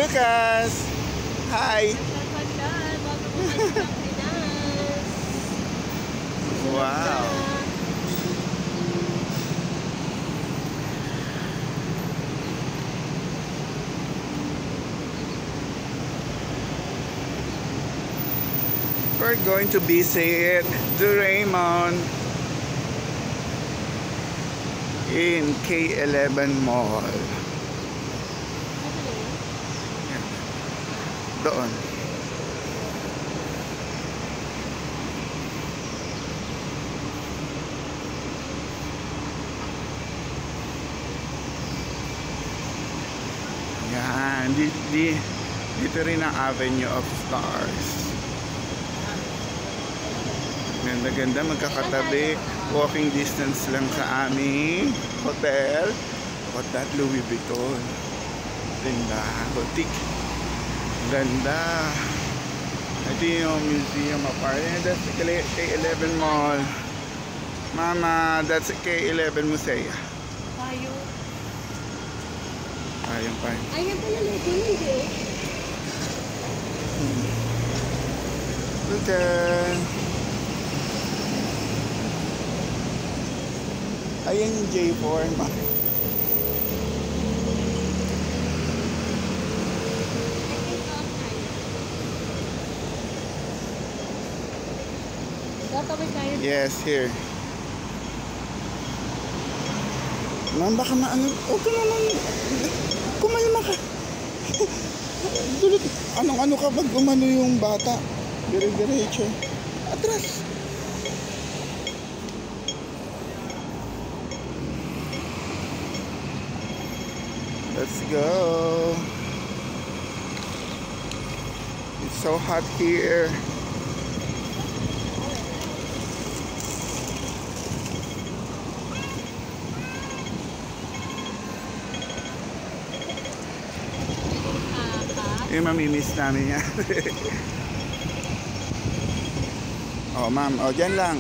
Lucas! Hi! Wow! We're going to visit Doraemon in K11 Mall. Doon. Yan. Dito rin ang Avenue of Stars. Ganda-ganda, magkakatabi. Walking distance lang sa aming hotel. What that Louis Vuitton. Ganda. Boutique. Ganda. Ito yung museum apartment. That's the K11 Mall. Mama, that's the K11 Musea. Tayo. Ayun pa. Ayan pala Lego hindi. Okay. Ayan yung J4, ma. Yes, here. Ma'am, baka maano. Huwag ka naman. Kumalma ka. Dulot. Anong-ano ka pag umano yung bata? Dire-diretso. Atras. Let's go. It's so hot here. Yung mamimiss namin yan. Oh, ma'am. Oh, dyan lang.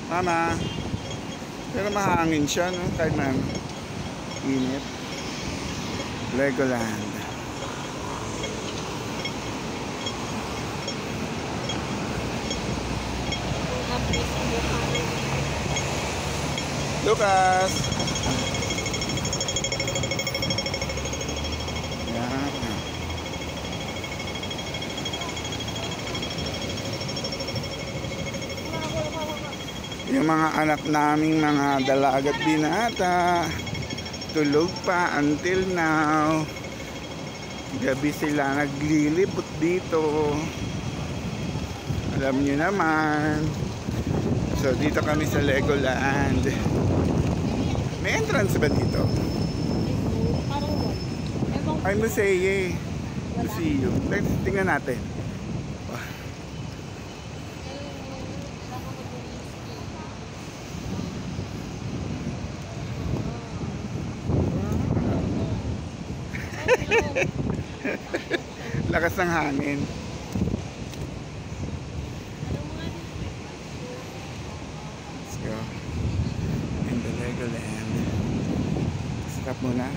Mama. Pero mahangin siya, no? Kahit ma'am. Init. Legoland. Lucas! Yan. Yung mga anak naming mga dalagat binata tulog pa until now. Gabi sila naglilibot dito. Alam nyo naman. So dito kami sa Legoland. May entrance ba dito? Ay, museye. Museum. Tingnan natin. Lakas ng hangin. Let's go in the Legoland. Stop muna.